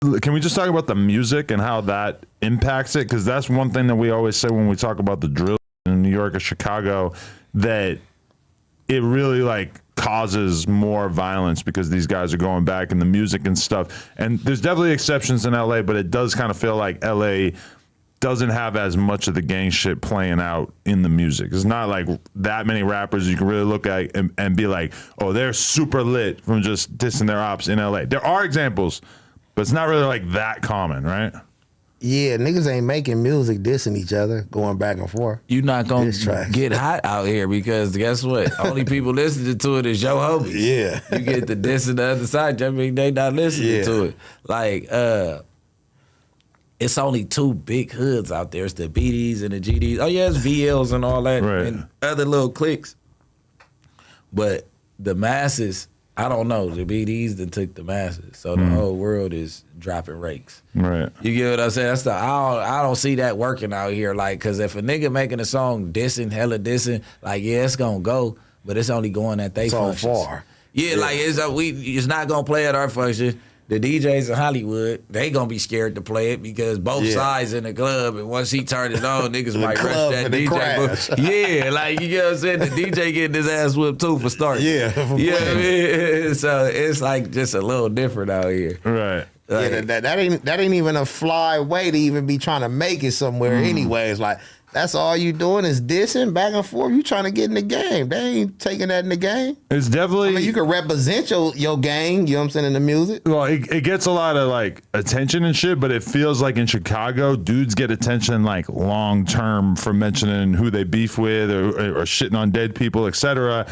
can we just talk about the music and how that impacts it? Because that's one thing that we always say when we talk about the drill in New York or Chicago, that it really like causes more violence because these guys are going back in the music and stuff. And there's definitely exceptions in LA, but it does kind of feel like LA doesn't have as much of the gang shit playing out in the music. It's not like that many rappers you can really look at and be like, oh, they're super lit from just dissing their ops in LA. There are examples, but it's not really like that common, right? Yeah, niggas ain't making music dissing each other, going back and forth. You're not going to get hot out here because guess what? Only people listening to it is your homies. Yeah. You get the diss on the other side, I mean, they not listening to it. Like, it's only two big hoods out there. It's the BDs and the GDs. Oh, yeah, it's VLs and all that and other little cliques. But the masses, I don't know. The BDs that took the masses. So the whole world is dropping rakes. Right. You get what I'm saying? That's I don't see that working out here. Like, because if a nigga making a song dissing, hella dissing, like, yeah, it's going to go, but it's only going at they functions. So far. Yeah, like, it's not going to play at our function. The DJs in Hollywood, they gonna be scared to play it because both sides in the club, and once he turned it on, niggas might rush that DJ. Yeah, like, you know what I'm saying? The DJ getting his ass whipped too for starting. Yeah, you know what I mean? So it's like just a little different out here. Right. Like, yeah, that ain't even a fly way to even be trying to make it somewhere anyways. Like, that's all you doing is dissing back and forth. You trying to get in the game. They ain't taking that in the game. It's definitely... I mean, you can represent your gang, you know what I'm saying, in the music. Well, it gets a lot of, like, attention and shit, but it feels like in Chicago, dudes get attention, like, long-term for mentioning who they beef with or shitting on dead people, etc.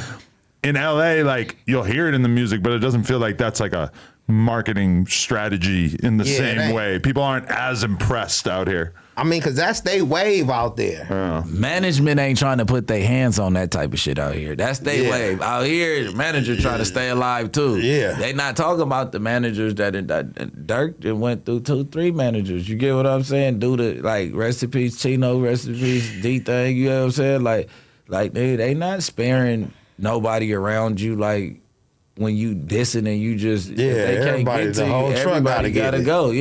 In L.A., like, you'll hear it in the music, but it doesn't feel like that's, like, a marketing strategy in the same way. People aren't as impressed out here. I mean, because that's they wave out there. Management ain't trying to put their hands on that type of shit out here. That's they wave. Out here, the manager trying to stay alive, too. Yeah. They not talking about the managers that Dirk went through 2-3 managers. You get what I'm saying? Do the, like, rest in peace, Chino, rest in peace, D-Thing, you know what I'm saying? Like they not sparing nobody around you, like, when you dissing and you just, they can't get to you, everybody gotta go,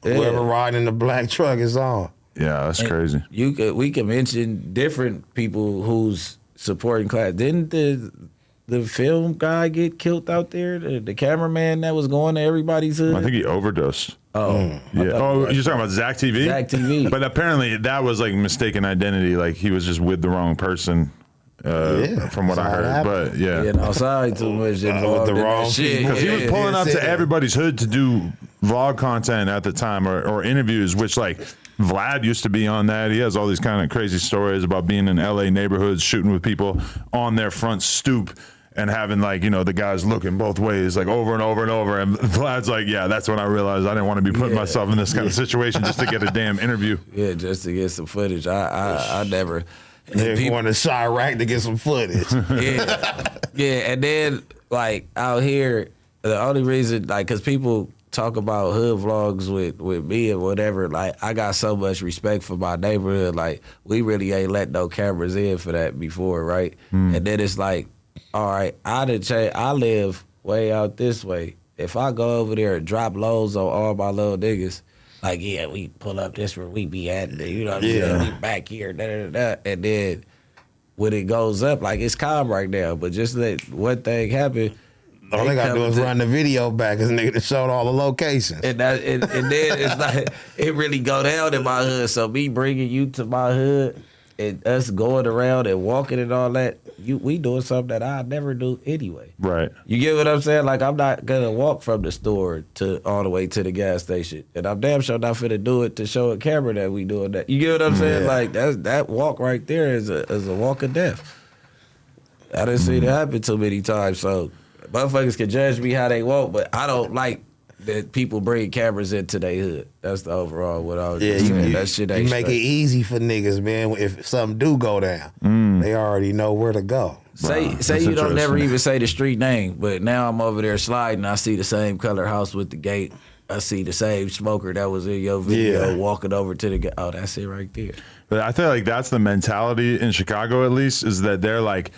Whoever riding the black truck is on. Yeah, that's crazy. We can mention different people who's supporting class. Didn't the film guy get killed out there? The cameraman that was going to everybody's hood? I think he overdosed. Oh. Yeah. Oh, you're talking about Zach TV? Zach TV. But apparently that was like mistaken identity. Like he was just with the wrong person. From what I heard, but outside too much with the wrong shit. Because he was pulling up to everybody's hood to do vlog content at the time or interviews, which like Vlad used to be on that. He has all these kind of crazy stories about being in LA neighborhoods, shooting with people on their front stoop and having like, you know, the guys looking both ways like over and over and over. And Vlad's like, yeah, that's when I realized I didn't want to be putting myself in this kind of situation just to get a damn interview. Yeah, just to get some footage. I never... They're going to Chirac to get some footage. And then like out here, the only reason like because people talk about hood vlogs with me and whatever, like I got so much respect for my neighborhood. Like we really ain't let no cameras in for that before, right? And then it's like, all right, I live way out this way. If I go over there and drop loads on all my little niggas. Like, yeah, we pull up this where we be at, you know what I'm saying? We back here, and then when it goes up, like, it's calm right now, but just let one thing happen. All they gotta do is run the video back, because nigga showed all the locations. And then it's like, it really go down in my hood, so me bringing you to my hood, and us going around and walking and all that, we doing something that I never do anyway. Right. You get what I'm saying? Like, I'm not gonna walk from the store to all the way to the gas station, and I'm damn sure not finna do it to show a camera that we doing that. You get what I'm saying? Like, that walk right there is a walk of death. I didn't see that happen too many times, so motherfuckers can judge me how they want, but I don't like that people bring cameras into their hood. That's the overall what I was saying. That shit ain't you make it easy for niggas, man. If something do go down, they already know where to go. Say you don't never even say the street name, but now I'm over there sliding. I see the same color house with the gate. I see the same smoker that was in your video walking over to the gate. Oh, that's it right there. But I feel like that's the mentality in Chicago, at least, is that they're like,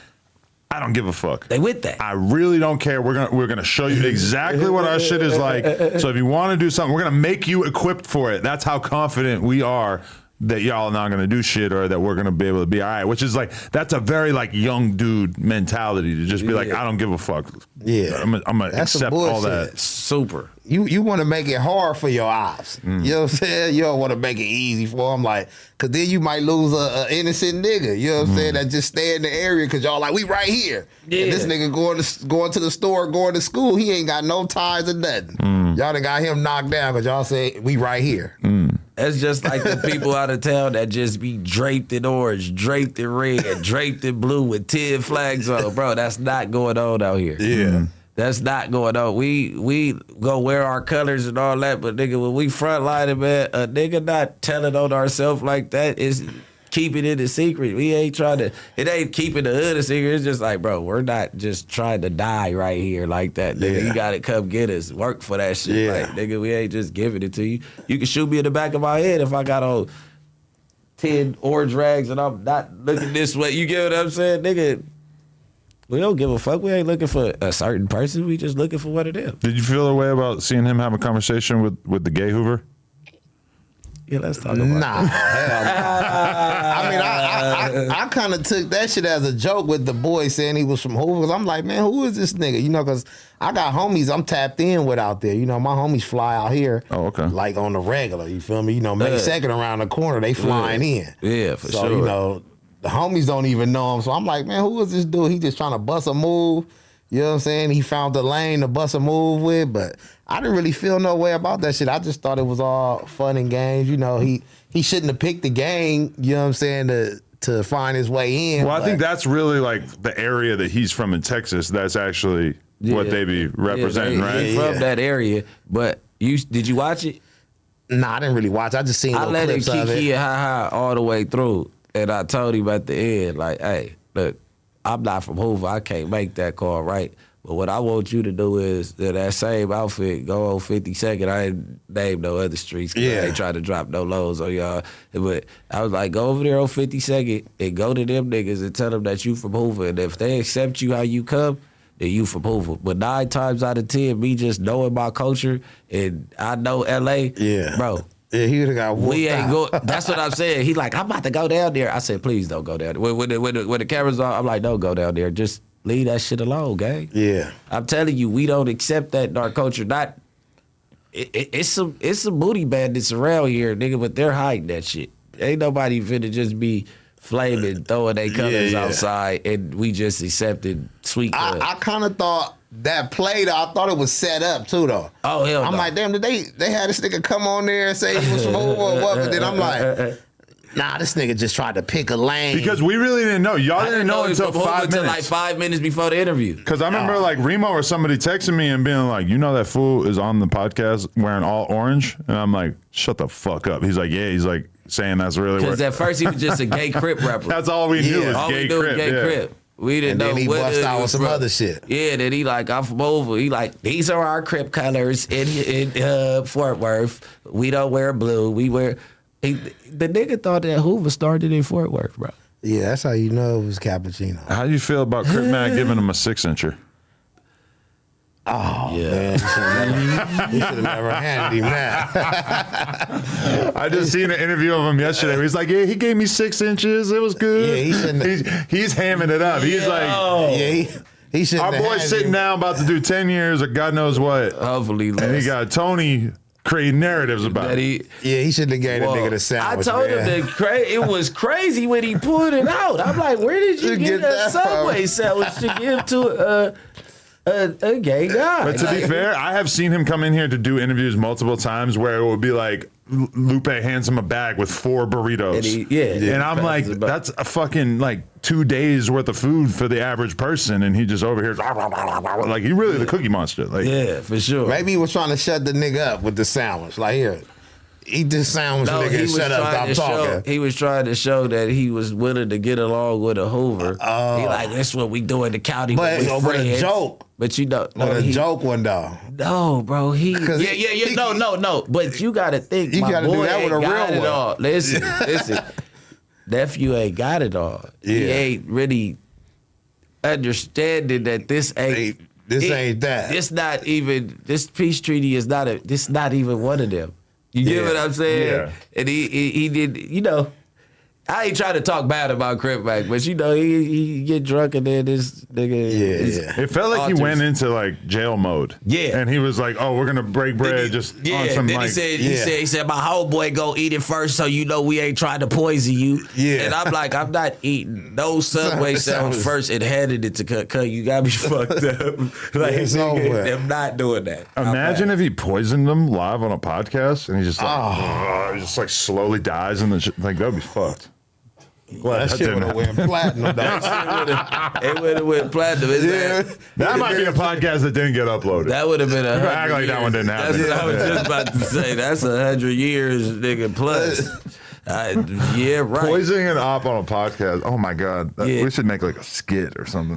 I don't give a fuck. They with that. I really don't care. We're gonna show you exactly what our shit is like. So if you want to do something, we're gonna make you equipped for it. That's how confident we are that y'all are not gonna do shit, or that we're gonna be able to be all right. Which is like, that's a very like young dude mentality to just be like, I don't give a fuck. Yeah. I'm gonna accept all that. Super. You want to make it hard for your ops. You know what I'm saying? You don't want to make it easy for them, like, because then you might lose a innocent nigga. You know what I'm saying? That just stay in the area because y'all like, we right here. Yeah. And this nigga going to the store, going to school, he ain't got no ties or nothing. Y'all done got him knocked down because y'all say, we right here. That's just like the people out of town that just be draped in orange, draped in red, draped in blue with 10 flags on. Bro, that's not going on out here. Yeah. That's not going on. We go wear our colors and all that, but nigga, when we frontlining, man, a nigga not telling on ourselves like that is keeping it a secret. We ain't trying to, it ain't keeping the hood a secret. It's just like, bro, we're not just trying to die right here like that, nigga. Yeah. You gotta come get us. Work for that shit. Yeah. Like, nigga, we ain't just giving it to you. You can shoot me in the back of my head if I got on 10 orange rags and I'm not looking this way. You get what I'm saying? Nigga, we don't give a fuck. We ain't looking for a certain person. We just looking for what it is. Did you feel a way about seeing him have a conversation with the gay Hoover? Yeah, let's talk about Nah, hell no. I mean, I kind of took that shit as a joke with the boy saying he was from Hoover. 'Cause I'm like, man, who is this nigga? You know, because I got homies I'm tapped in with out there. You know, my homies fly out here. Oh, okay. Like on the regular, you feel me? You know, May 2nd around the corner, they flying in. Yeah, for so, sure. you know, the homies don't even know him. So I'm like, man, who is this dude? He just trying to bust a move. You know what I'm saying? He found the lane to bust a move with, but I didn't really feel no way about that shit. I just thought it was all fun and games. You know, he shouldn't have picked the gang, you know what I'm saying, to find his way in. Well, I think that's really like the area that he's from in Texas. That's actually what they be representing, they right? from that area. But did you watch it? Nah, I didn't really watch. I just seen I little let him clips of kiki it. and ha ha all the way through, and I told him at the end, like, hey, look, I'm not from Hoover. I can't make that call, right? But what I want you to do is that same outfit, go on 52nd. I ain't name no other streets because I ain't trying to drop no lows on y'all. But I was like, go over there on 52nd and go to them niggas and tell them that you from Hoover. And if they accept you how you come, then you from Hoover. But 9 times out of 10, me just knowing my culture and I know LA, bro. Yeah, he would have got whooped We ain't out. go. That's what I'm saying. He like, I'm about to go down there. I said, please don't go down there. When the cameras on, I'm like, don't go down there. Just leave that shit alone, gang. Yeah. I'm telling you, we don't accept that in our culture. Not it's some booty bandits around here, nigga, but they're hiding that shit. Ain't nobody finna just be flaming, throwing their colors outside, and we just accepted sweet blood. I kind of thought that played. I thought it was set up too, though. Oh hell I'm no. like, damn, did they had this nigga come on there and say he was from Hoover or what? But then I'm like, nah, this nigga just tried to pick a lane. Because we really didn't know. Y'all I didn't know he until from Hoover 5 till minutes. like 5 minutes before the interview. Because I remember like Remo or somebody texting me and being like, you know that fool is on the podcast wearing all orange? And I'm like, shut the fuck up. He's like, yeah. He's like saying that's really Because what. at first he was just a gay Crip rapper. That's all we knew was All gay we knew was Crip. gay Yeah. Crip. We didn't And know then he what bust hood out he with was some from. other shit. Yeah, then he like, I'm from over. He like, these are our Crip colors in Fort Worth. We don't wear blue. We wear. The nigga thought that Hoover started in Fort Worth, bro. Yeah, that's how you know it was cappuccino. How do you feel about Crip Man giving him a 6-incher? Oh, Yeah. man. He should have never handed him that. I just seen an interview of him yesterday where he's like, yeah, he gave me 6 inches. It was good. Yeah, he shouldn't he's hamming it up. He's like, Yeah, he should our boy's sitting down about to do 10 years or God knows what. Hopefully, And he got Tony creating narratives about that it. Yeah, he shouldn't have gave the nigga the sandwich. I told man. him that it was crazy when he pulled it out. I'm like, where did you You get get that that Subway sandwich to give to a gay guy? But to be fair, I have seen him come in here to do interviews multiple times where it would be like Lupe hands him a bag with 4 burritos. And I'm like, that's a fucking like 2 days worth of food for the average person, and he just over here like he really the Cookie Monster. Like, yeah, for sure. Maybe he was trying to shut the nigga up with the sandwich. Like, here, eat this sandwich, No, nigga, he and was shut up, trying stop to talking. show. He was trying to show that he was willing to get along with a Hoover. He like, that's what we do in the county. But when we with friends. a joke. But you know, With a joke one, though. No, bro. No. But you got to think. You my gotta do boy that ain't with a got real it one. all. Listen. Nephew ain't got it all. He Yeah. ain't really understanding that this ain't that. This not even this peace treaty is not this not even one of them. You get what I'm saying? Yeah. And he did, you know. I ain't trying to talk bad about Crip back, but you know he get drunk and then this nigga. It felt like he went into like jail mode. Yeah. And he was like, "Oh, we're gonna break bread just on some then like." he said my homeboy go eat it first, so you know we ain't trying to poison you. Yeah. And I'm like, I'm not eating no Subway sandwich first and handed it to cut. You got me fucked up. Like It's over. I'm not doing that. Imagine if he poisoned them live on a podcast and he just like, he just like slowly dies and then like that'd be fucked. Well, That shit would have went platinum. It would have went platinum. That might be a podcast that didn't get uploaded. That would have been Act like that one didn't happen. That's what I was just about to say. That's 100 years, nigga, plus. Yeah, right. Poisoning an op on a podcast. Oh my god, we should make like a skit or something.